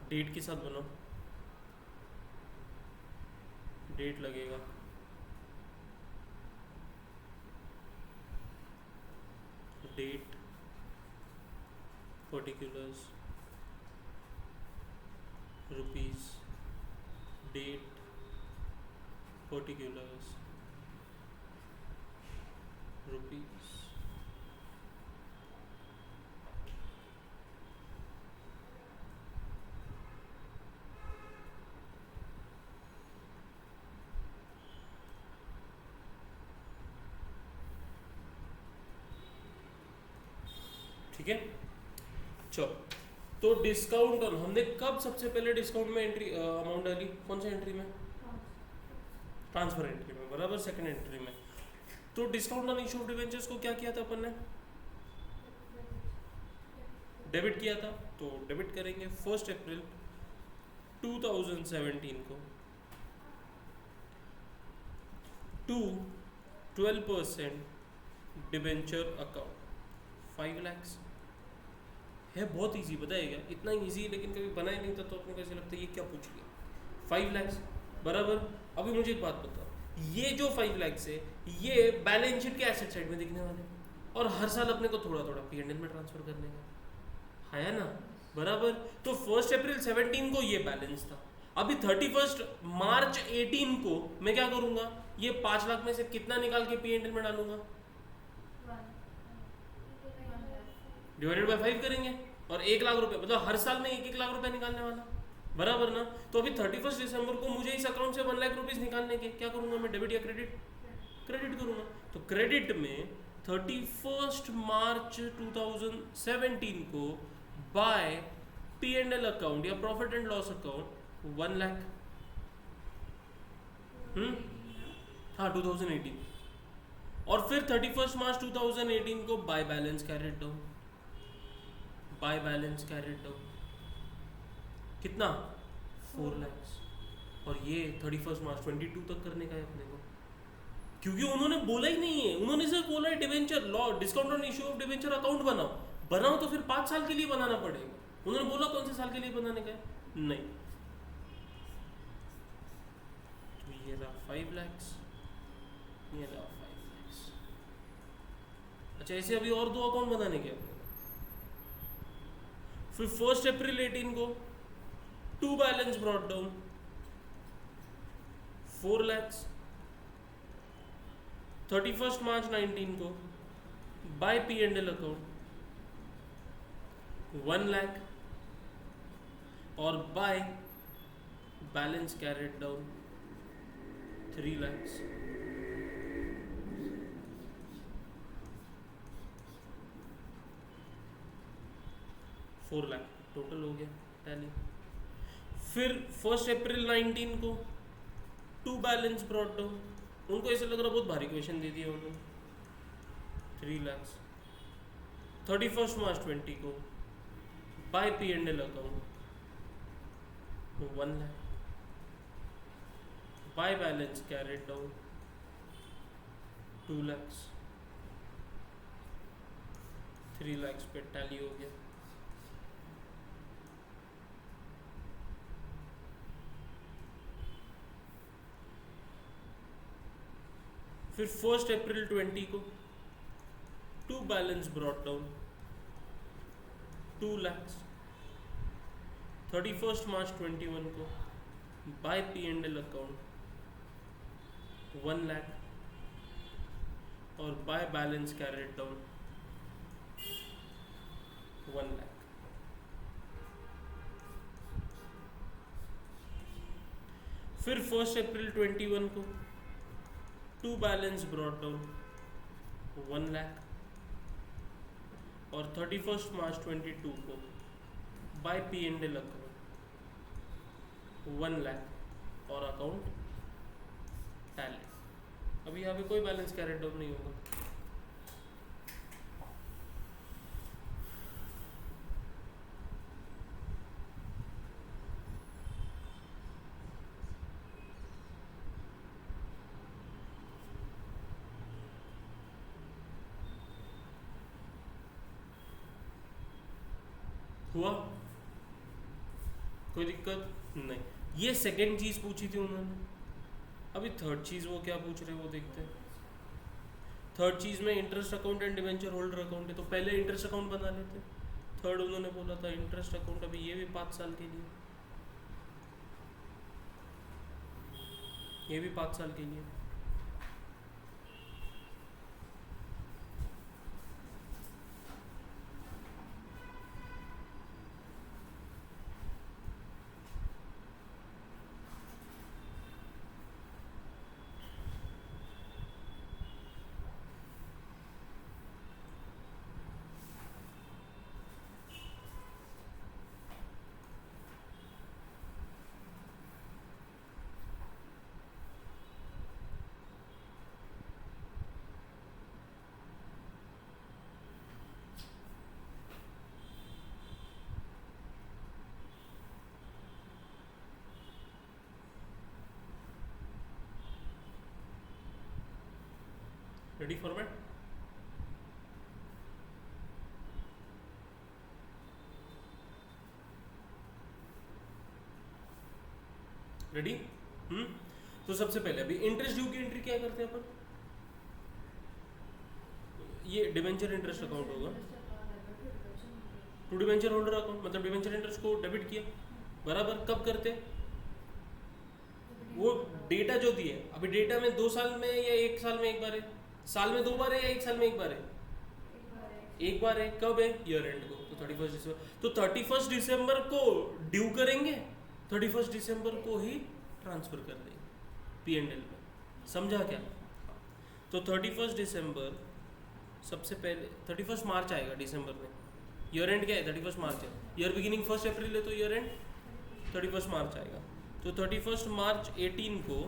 A: Date के साथ बनाओ, डेट लगेगा, date particulars rupees, date particulars rupees. ठीक है, चलो। तो डिस्काउंट ऑन हमने कब सबसे पहले डिस्काउंट में एंट्री अमाउंट डाली? कौन सा एंट्री में? ट्रांसफर एंट्री में, बराबर, सेकंड एंट्री में। तो discount on issue of debentures को क्या किया था अपन ने? डेबिट किया था, तो डेबिट करेंगे 1 अप्रैल 2017 को टू 12% डिबेंचर अकाउंट 5 lakhs है। बहुत इजी बताएगा, इतना इजी लेकिन कभी बना ही नहीं था, तो अपने को ऐसे लगता है ये क्या पूछ लिया। 5 lakhs बराबर। अभी मुझे एक बात बताओ, ये जो 5 lakhs है ये बैलेंस शीट के एसेट साइड में दिखने वाले और हर साल अपने को थोड़ा थोड़ा पी एंड एल में ट्रांसफर करने का है ना, बराबर। तो 1 अप्रैल 17 को ये बैलेंस था, अभी 31 मार्च 18 को मैं क्या करूंगा, ये 5 लाख में से कितना निकाल के पी एंड एल में डालूंगा, डिवाइडेड बाय 5 करेंगे और 1 लाख रुपए, मतलब हर साल में 1-1 लाख रुपए निकालने वाला, बराबर ना। तो अभी 31 दिसंबर को मुझे इस अकाउंट से 1 लाख रुपीज निकालने के, क्या करूंगा मैं, डेबिट या क्रेडिट, क्रेडिट करूंगा। तो क्रेडिट में 31 मार्च 2017 को by P and L account या profit and loss account 1 lakh, हाँ 2018। और फिर 31 मार्च 2018 को by balance carried down, by balance carried down कितना 4 lakhs, और ये 31 मार्च 22 तक करने का है अपने को, क्योंकि उन्होंने बोला ही नहीं है, उन्होंने सिर्फ बोला है debenture law discount on issue of debenture account बनाओ, बनाओ तो फिर 5 साल के लिए बनाना पड़ेगा। उन्होंने बोला कौन से साल के लिए बनाने का है, नहीं। तो ये रहा 5 lakhs, ये रहा 5 lakhs। अच्छा ऐसे अभी और 2 अकाउंट बनाने के, फिर 1 अप्रैल 18 को 2 बैलेंस ब्रॉट डाउन 4 lakhs, 31 मार्च 19 को by P and L account 1 lakh और by balance carried down 3 lakhs। Four lakh total हो गया टैली। फिर 1 अप्रैल 19 को 2 बैलेंस ब्रॉट डाउन, उनको ऐसे लग रहा बहुत भारी क्वेश्चन दे दिया उन्होंने, 3 lakhs। 31 मार्च 20 को by P and L account 1 lakh, by balance carried down 2 lakhs, 3 lakhs पे टैली हो गया। फिर 1 अप्रैल 20 को 2 बैलेंस ब्रॉट डाउन 2 lakhs, 31 मार्च 21 को by P and L account 1 lakh और by balance carried down 1 lakh. फिर 1 अप्रैल 21 को 2 बैलेंस ब्रॉट डाउन 1 लाख और 31 मार्च 22 को by P and L account 1 lakh और अकाउंट टैली। अभी यहाँ पे कोई बैलेंस कैरिड डाउन नहीं होगा। हुआ कोई दिक्कत नहीं। ये सेकंड चीज पूछी थी उन्होंने, अभी थर्ड चीज वो क्या पूछ रहे हैं वो देखते हैं। थर्ड चीज में interest account and debenture holder account है, तो पहले इंटरेस्ट अकाउंट बना लेते। थर्ड उन्होंने बोला था इंटरेस्ट अकाउंट, अभी ये भी 5 साल के लिए, ये भी 5 साल के लिए। Ready format? रेडी? तो सबसे पहले अभी इंटरेस्ट ड्यू की एंट्री क्या करते हैं अपन? ये डिवेंचर इंटरेस्ट अकाउंट होगा, टू डिवेंचर होल्डर अकाउंट, मतलब डिवेंचर इंटरेस्ट को डेबिट किया, बराबर। कब करते हैं? वो डेटा जो दिए, अभी डेटा में 2 साल में या 1 साल में एक बार है, साल में 2 बार है या 1 साल में एक बार है? एक बार है। कब है? ईयर एंड को, तो 31 दिसंबर। तो 31 दिसंबर को ड्यू करेंगे, 31 दिसंबर को ही ट्रांसफर कर देंगे P&L में। समझा क्या? तो 31 दिसंबर सबसे पहले, 31 मार्च आएगा दिसंबर में। ईयर एंड क्या है? 31 मार्च है। ईयर बिगिनिंग 1 अप्रैल है, तो ईयर एंड 31 मार्च आएगा। तो 31 मार्च 18 को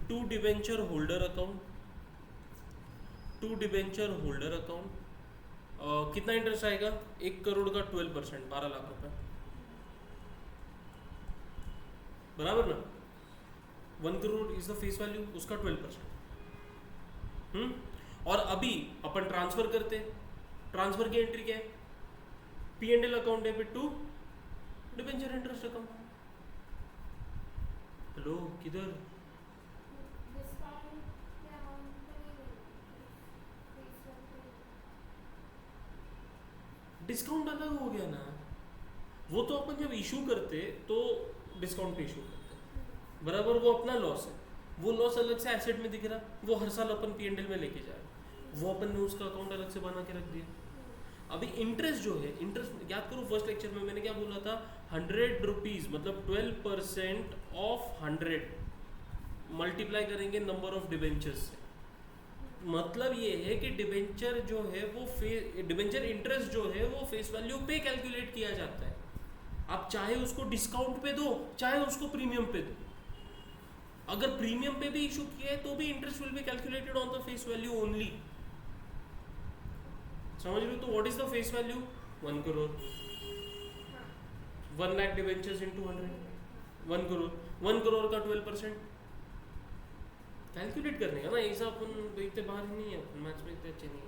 A: to debenture holder account, to debenture holder account कितना इंटरेस्ट आएगा? 1 करोड़ का 12%, 12 लाख रुपए, बराबर ना? 1 crore is the face value, उसका 12%। और अभी अपन ट्रांसफर करते हैं, ट्रांसफर की एंट्री क्या है? P&L account debit to debenture interest account. Hello, किधर? डिस्काउंट अलग हो गया ना, वो तो अपन जब इशू करते तो डिस्काउंट पे इशू करते, बराबर। वो अपना लॉस है, वो लॉस अलग से एसेट में दिख रहा, वो हर साल अपन P&L में लेके जाए, वो अपन ने उसका अकाउंट अलग से बना के रख दिया। अभी इंटरेस्ट जो है, इंटरेस्ट याद करो, फर्स्ट लेक्चर में मैंने क्या बोला था? 100 रुपीज मतलब 12% ऑफ 100 मल्टीप्लाई करेंगे नंबर ऑफ डिवेंचर्स से। मतलब ये है कि डिवेंचर जो है वो डिवेंचर इंटरेस्ट जो है वो फेस वैल्यू पे कैलकुलेट किया जाता है। आप चाहे उसको डिस्काउंट पे दो, चाहे उसको प्रीमियम पे दो। अगर प्रीमियम पे भी इशू किया है तो भी interest will be calculated on the face value only. समझ रहे हो? तो what is the face value? 1 crore. 1 lakh debentures into 100, 1 crore. 1 crore का 12% कैलकुलेट करने का ना, ऐसा अपन इतने बाहर ही नहीं है, अपन मैथ्स में इतने अच्छे नहीं है।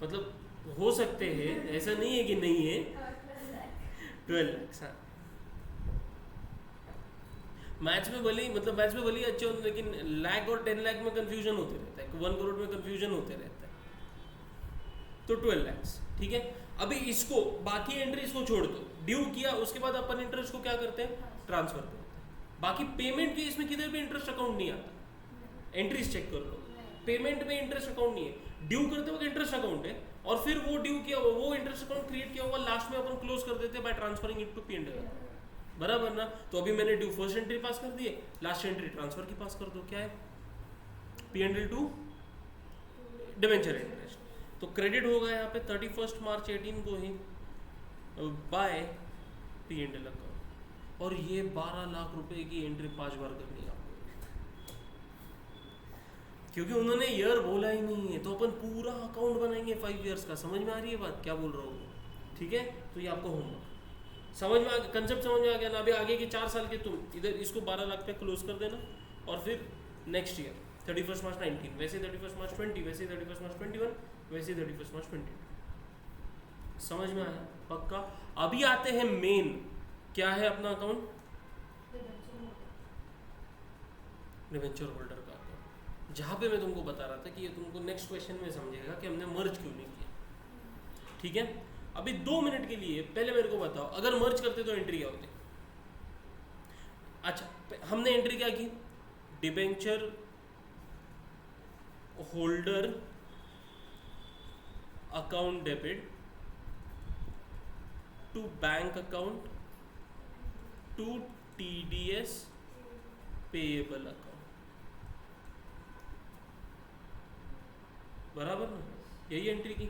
A: मतलब हो सकते हैं, ऐसा नहीं है कि नहीं है। 12 लाख, हाँ। मैथ्स में भले मतलब मैथ्स में भले ही अच्छे होते, लेकिन लाख और 10 लाख में कंफ्यूजन होते रहता है, 1 करोड़ में कंफ्यूजन होते रहता है। तो 12 लाख, ठीक है। अभी इसको बाकी एंट्रीज को छोड़ दो, ड्यू किया, उसके बाद अपन इंटरेस्ट को क्या करते हैं? ट्रांसफर करते हैं। बाकी पेमेंट के इसमें किधर भी इंटरेस्ट अकाउंट नहीं आता, एंट्रीज चेक कर लो, पेमेंट में इंटरेस्ट अकाउंट नहीं है। ड्यू करते वक्त इंटरेस्ट अकाउंट है, और फिर वो ड्यू किया हुआ, वो इंटरेस्ट अकाउंट क्रिएट किया हुआ लास्ट में अपन क्लोज कर देते हैं bye transferring it to P&L, बराबर ना? तो अभी मैंने ड्यू फर्स्ट एंट्री पास कर दी है, लास्ट एंट्री ट्रांसफर की पास कर दो। क्या है? P&L to debenture interest. तो क्रेडिट होगा यहाँ पे 31 मार्च 18 को ही बाय P&L अकाउंट। और ये 12 लाख रुपए की एंट्री 5 बार करनी है आपको, क्योंकि उन्होंने ईयर बोला ही नहीं है, तो अपन पूरा अकाउंट बनाएंगे 5 इयर्स का। समझ में आ रही है बात क्या बोल रहा हूँ? ठीक है, तो ये आपको होमवर्क समझ में आ गया, कंसेप्ट समझ में आ गया ना? अभी आगे के 4 साल के तुम इधर इसको 12 लाख पे क्लोज कर देना, और फिर नेक्स्ट ईयर 31 मार्च 19, वैसे 31 मार्च 20, वैसे 31 मार्च 21, वैसे 31 मार्च 22। समझ में आया? पक्का। अभी आते हैं मेन, क्या है अपना अकाउंट? डिवेंचर होल्डर का अकाउंट, जहाँ पे मैं तुमको बता रहा था कि ये तुमको नेक्स्ट क्वेश्चन में समझेगा कि हमने मर्ज क्यों नहीं किया। ठीक है, अभी 2 मिनट के लिए पहले मेरे को बताओ, अगर मर्ज करते तो एंट्री क्या होती? अच्छा, हमने एंट्री क्या की? Debenture holder account debit to bank account to TDS payable account, बराबर ना? यही एंट्री की।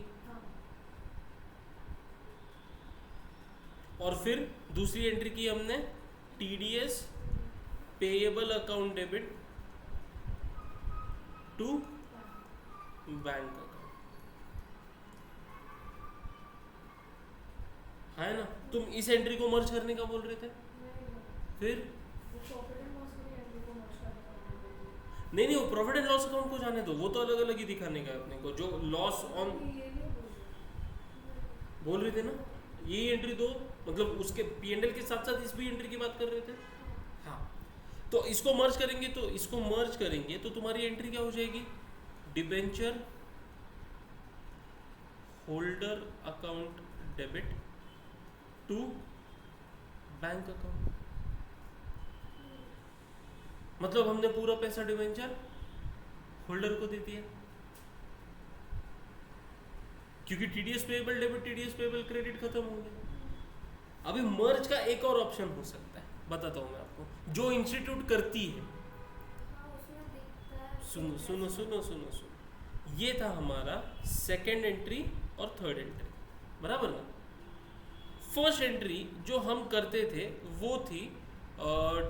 A: और फिर दूसरी एंट्री की हमने TDS payable account debit to bank account, है ना? तुम इस एंट्री को मर्ज करने का बोल रहे थे, फिर नहीं नहीं, वो प्रॉफिट एंड लॉस अकाउंट को जाने दो, वो तो अलग अलग ही दिखाने का है अपने को। जो लॉस ऑन
B: ये भी
A: बोल रहे थे ना, यही एंट्री दो, मतलब उसके P&L के साथ साथ इस भी एंट्री की बात कर रहे थे। हाँ, तो इसको मर्ज करेंगे, तो इसको मर्ज करेंगे तो तुम्हारी एंट्री क्या हो जाएगी, debenture holder account debit to bank account. मतलब हमने पूरा पैसा डिबेंचर होल्डर को दे दिया, क्योंकि TDS payable debit TDS payable credit खत्म हो गया। अभी मर्ज का एक और ऑप्शन हो सकता है, बताता हूँ मैं आपको, जो इंस्टीट्यूट करती है।
B: हाँ उसमें दिखता है।
A: सुनो सुनो सुनो सुनो सुनो, ये था हमारा सेकेंड एंट्री और थर्ड एंट्री, बराबर ना। फर्स्ट एंट्री जो हम करते थे वो थी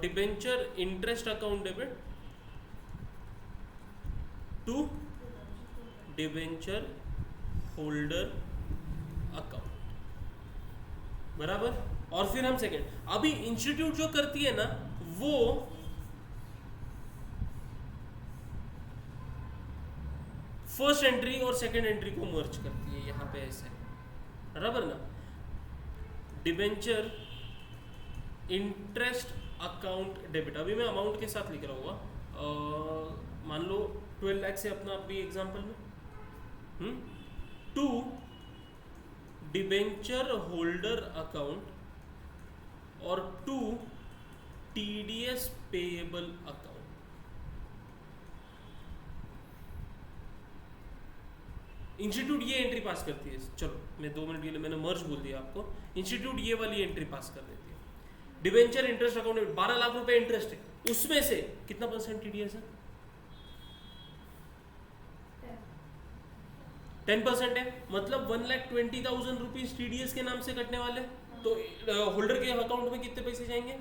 A: debenture interest account debit to debenture holder account, बराबर। और फिर हम सेकेंड, अभी इंस्टीट्यूट जो करती है ना वो फर्स्ट एंट्री और सेकेंड एंट्री को मर्ज करती है यहाँ पे ऐसे, बराबर ना। डिबेंचर इंटरेस्ट अकाउंट डेबिट, अभी मैं अमाउंट के साथ लिख रहा होगा, मान लो 12 लाख से अपना अभी एग्जांपल में, टू डिबेंचर होल्डर अकाउंट और to TDS payable account. Institute ये एंट्री पास करती है, चलो मैं 2 मिनट के लिए मैंने मर्ज बोल दिया आपको, इंस्टीट्यूट ये वाली एंट्री पास कर देती है। डिबेंचर इंटरेस्ट अकाउंट 12 लाख रुपए इंटरेस्ट है, उसमें से कितना % TDS है, 10% है, मतलब 1,20,000 रुपीज TDS के नाम से कटने वाले। तो होल्डर के अकाउंट में कितने पैसे जाएंगे,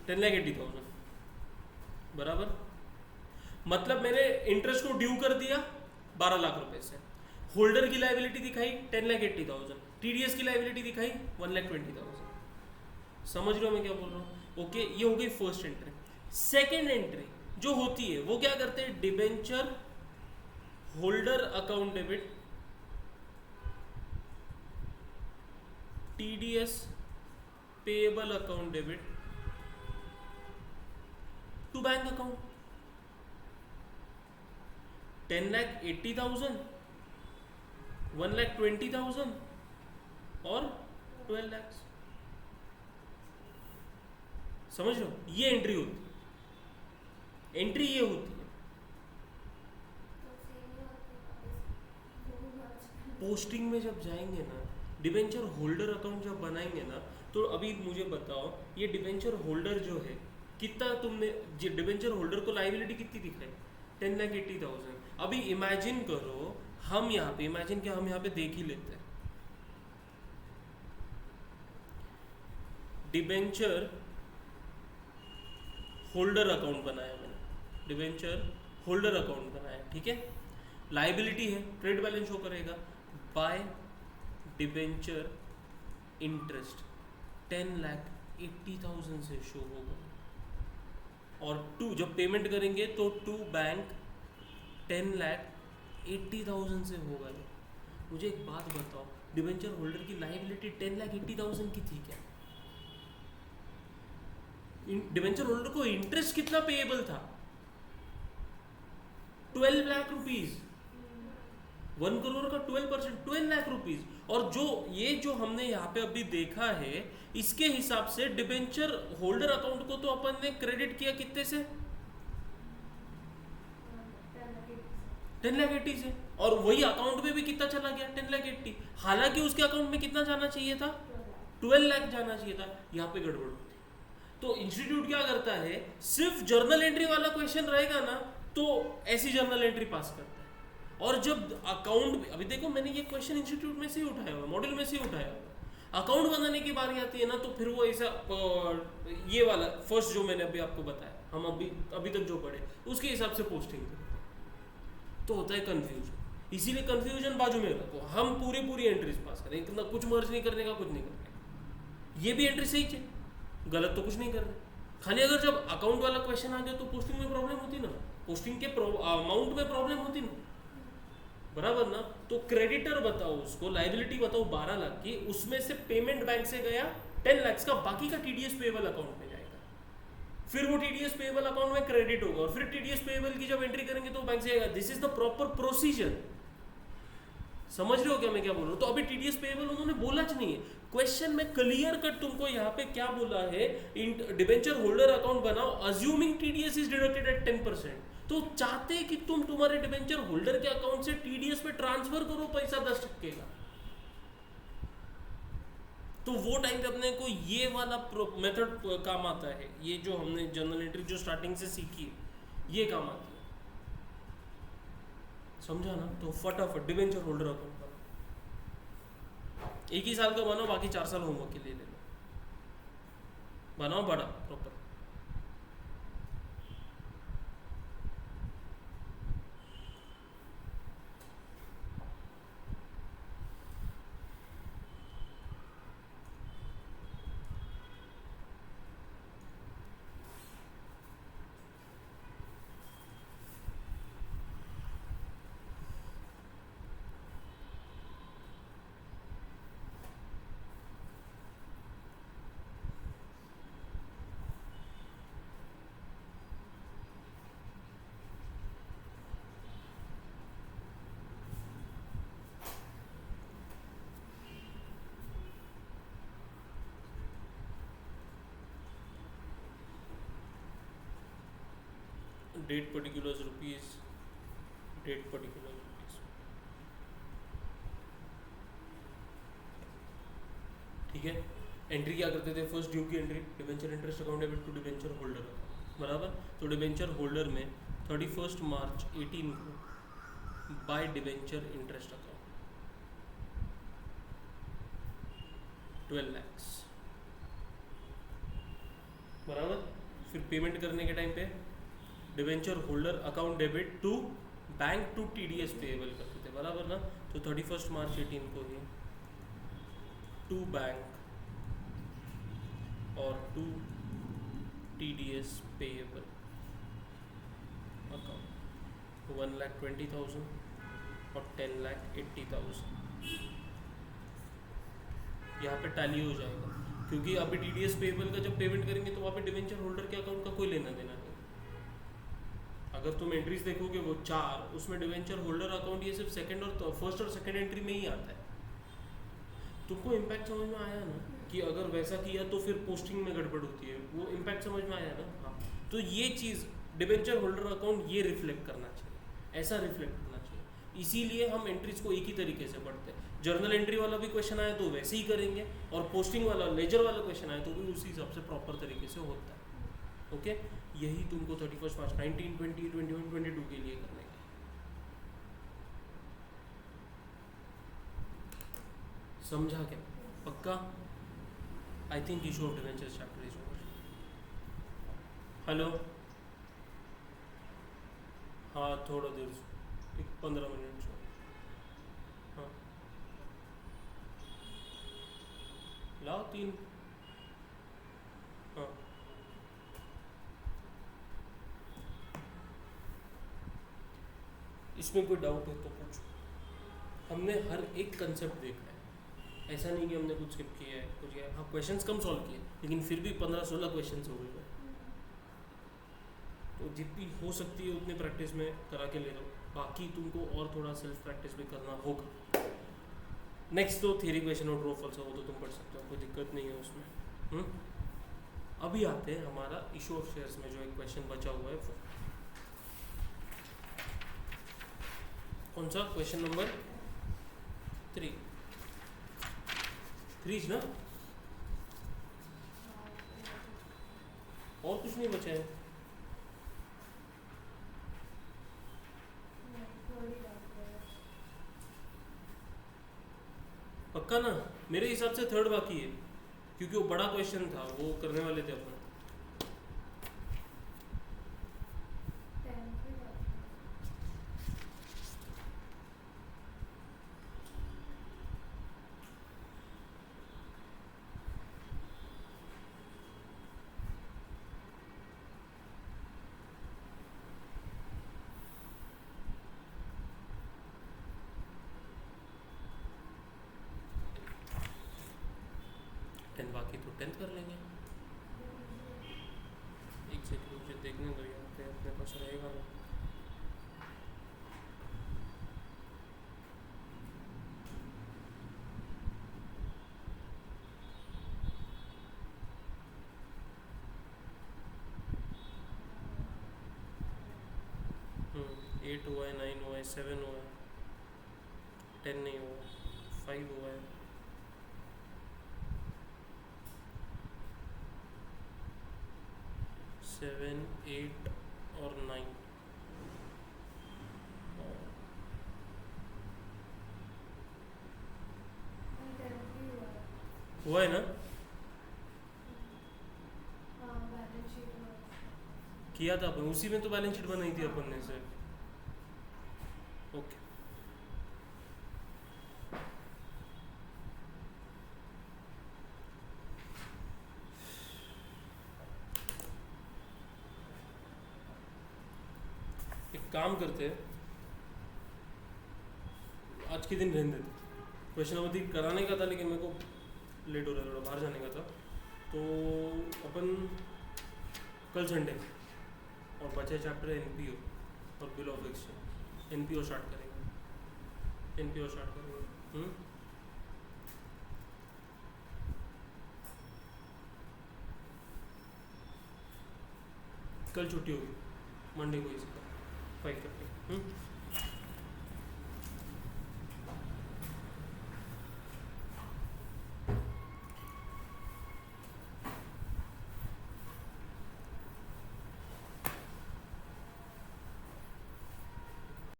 A: 10,80,000, बराबर। मतलब मैंने इंटरेस्ट को ड्यू कर दिया 12 लाख रुपए से, होल्डर की लायबिलिटी दिखाई 10,80,000, TDS की लायबिलिटी दिखाई 1,20,000। समझ रहे हो मैं क्या बोल रहा हूँ? ओके, ये हो गई फर्स्ट एंट्री। सेकेंड एंट्री जो होती है वो क्या करते हैं, debenture holder account debit TDS payable account debit to bank account. 10,80,000, 1,20,000 और 12 lakhs। समझ लो, ये एंट्री होती है, एंट्री ये होती है। पोस्टिंग में जब जाएंगे ना, डिबेंचर होल्डर अकाउंट जब बनाएंगे ना, तो अभी मुझे बताओ ये डिबेंचर होल्डर जो है कितना तुमने, डिबेंचर होल्डर को लायबिलिटी कितनी दिखाई, 10,80,000। अभी इमेजिन करो, हम यहाँ पे इमेजिन क्या, हम यहाँ पे देख ही लेते हैं, डिबेंचर होल्डर अकाउंट बनाया मैंने, डिबेंचर होल्डर अकाउंट बनाया, ठीक है। लायबिलिटी है, ट्रेड बैलेंस शो करेगा बाय डिबेंचर इंटरेस्ट 10,80,000 से शो होगा, और टू जब पेमेंट करेंगे तो टू बैंक 10,80,000 से होगा। मुझे एक बात बताओ, डिबेंचर होल्डर की लायबिलिटी 10,80,000 की थी क्या? डिबेंचर होल्डर को इंटरेस्ट कितना पेएबल था, 12 लाख रुपीज, 1 करोड़ का 12%, 12 लाख रुपीज। और जो ये जो हमने यहाँ पे अभी देखा है, इसके हिसाब से डिबेंचर होल्डर अकाउंट को तो अपन ने क्रेडिट किया कितने से, 10,80,000 से, और वही अकाउंट में भी कितना चला गया, 10,80,000। हालांकि उसके अकाउंट में कितना जाना चाहिए था, 12 लाख जाना चाहिए था। यहाँ पे गड़बड़ होती है। तो इंस्टीट्यूट क्या करता है, सिर्फ जर्नल एंट्री वाला क्वेश्चन रहेगा ना तो ऐसी जर्नल एंट्री पास करता है, और जब अकाउंट, अभी देखो मैंने ये क्वेश्चन इंस्टीट्यूट में से ही उठाया हुआ, मॉड्यूल में से ही उठाया हुआ, अकाउंट बनाने की बारी आती है ना तो फिर वो ऐसा ये वाला फर्स्ट जो मैंने अभी आपको बताया, हम अभी तक जो पढ़े उसके हिसाब से पोस्टिंग करते हैं, तो होता है कंफ्यूजन। इसीलिए कंफ्यूजन बाजू में रखो, हम पूरी एंट्रीज पास करें, इतना कुछ मर्ज नहीं करने का, कुछ नहीं करने का। ये भी एंट्री सही है, गलत तो कुछ नहीं कर रहे। खाली अगर जब अकाउंट वाला क्वेश्चन आ गया तो पोस्टिंग में प्रॉब्लम होती ना, पोस्टिंग के अमाउंट में प्रॉब्लम होती ना, बराबर ना। तो क्रेडिटर बताओ, उसको लाइबिलिटी बताओ 12 लाख की, उसमें से पेमेंट बैंक से गया 10 लाख का, बाकी का टीडीएस पेएबल अकाउंट में जाएगा। फिर वो टीडीएस पेएबल अकाउंट में क्रेडिट होगा, और फिर टीडीएस पेएबल की जब एंट्री करेंगे तो बैंक से आएगा। This is the proper procedure. समझ रहे हो क्या मैं क्या बोल रहा हूँ? तो अभी टीडीएस पेएबल उन्होंने बोला च नहीं है क्वेश्चन में, क्लियर कट तुमको यहाँ पे क्या बोला है, डिबेंचर होल्डर अकाउंट बनाओ assuming TDS is deducted at 10%। तो चाहते कि तुम तुम्हारे डिबेंचर होल्डर के अकाउंट से टीडीएस पे ट्रांसफर करो पैसा 10% का। तो वो टाइम पे अपने को ये वाला मेथड काम आता है, ये जो हमने जर्नल एंट्री जो स्टार्टिंग से सीखी है ये काम आती है, समझा ना। तो फटाफट डिबेंचर होल्डर अकाउंट बनाओ, 1 ही साल का बनाओ, बाकी 4 साल होमवर्क के लिए ले लो, बनाओ बड़ा proper. Date particulars rupees, date particular rupees, ठीक है। एंट्री क्या करते थे, फर्स्ट ड्यू की entry, debenture interest account debit to debenture holder, बराबर। तो डिबेंचर होल्डर में 31 मार्च 18 को by debenture interest account 12 lakhs, बराबर। फिर पेमेंट करने के टाइम पे debenture holder account debit to bank to TDS payable करते थे, बराबर ना। तो 31 मार्च 18 को ही टू बैंक और टू टीडीएस पेएबल अकाउंट 1,20,000 और 10,80,000 यहाँ पे टैली हो जाएगा, क्योंकि अभी टीडीएस पेएबल का जब पेमेंट करेंगे तो वहाँ पे डिबेंचर होल्डर के अकाउंट का कोई लेना देना नहीं। अगर तुम एंट्रीज देखोगे वो 4, उसमें डिबेंचर होल्डर अकाउंट ये सिर्फ सेकंड और फर्स्ट और सेकंड एंट्री में ही आता है। तुमको इम्पैक्ट समझ में आया ना, कि अगर वैसा किया तो फिर पोस्टिंग में गड़बड़ होती है, वो इम्पैक्ट समझ में आया ना। हाँ, तो ये चीज़ डिबेंचर होल्डर अकाउंट ये रिफ्लेक्ट करना चाहिए, ऐसा रिफ्लेक्ट करना चाहिए। इसीलिए हम एंट्रीज को एक ही तरीके से पढ़ते हैं। जर्नल एंट्री वाला भी क्वेश्चन आया तो वैसे ही करेंगे, और पोस्टिंग वाला लेजर वाला क्वेश्चन आया तो भी उसी हिसाब से प्रॉपर तरीके से होता है। ओके, यही तुमको 31 मार्च 19, 20, 21, 22 के लिए करने का। समझा क्या? पक्का? I think issue of debentures chapter is over. Hello, हाँ थोड़ा देर, 15 मिनट से। हाँ लाओ 3। हाँ इसमें कोई डाउट है तो पूछो। हमने हर एक कंसेप्ट देखा है, ऐसा नहीं कि हमने कुछ स्किप किया है, कुछ किया है। हाँ क्वेश्चंस कम सॉल्व किए, लेकिन फिर भी 15-16 क्वेश्चंस हो गए। तो जितनी हो सकती है उतनी प्रैक्टिस में करा के ले लो, बाकी तुमको और थोड़ा सेल्फ प्रैक्टिस भी करना होगा। नेक्स्ट तो थियरी क्वेश्चन और ट्रू फॉल्स, वो तो तुम पढ़ सकते हो, कोई दिक्कत नहीं है उसमें। अभी आते हैं हमारा इशू ऑफ शेयर्स में जो एक क्वेश्चन बचा हुआ है। कौन सा क्वेश्चन नंबर 3 ना, और कुछ नहीं बचा है। पक्का ना? मेरे हिसाब से 3rd बाकी है, क्योंकि वो बड़ा क्वेश्चन था, वो करने वाले थे अपन। 10th कर लेंगे। एक सेकंड मुझे देखने दो, यहाँ पे अपने पास रहेगा ना। हम्म, 8 हुआ है, 9 हुआ है, 7 हुआ है, 10 नहीं हुआ, 5 हुआ है, 7, 8 और 9
B: टेंथ भी हुआ है।
A: हुआ है ना।
B: हाँ बैलेंस शीट हुआ है।
A: किया था अपन, उसी में तो बैलेंस शीट बनाई थी अपन ने सर। ओके, एक काम करते हैं, आज के दिन रहने देते। क्वेश्चन अवधि कराने का था लेकिन मेरे को लेट हो रहा है, थोड़ा बाहर जाने का था, तो अपन कल संडे और बचे चैप्टर एनपीओ और bill of exchange. NPO start करेंगे, एनपीओ स्टार्ट करेंगे। कल छुट्टी होगी, मंडे को इसका 5:30।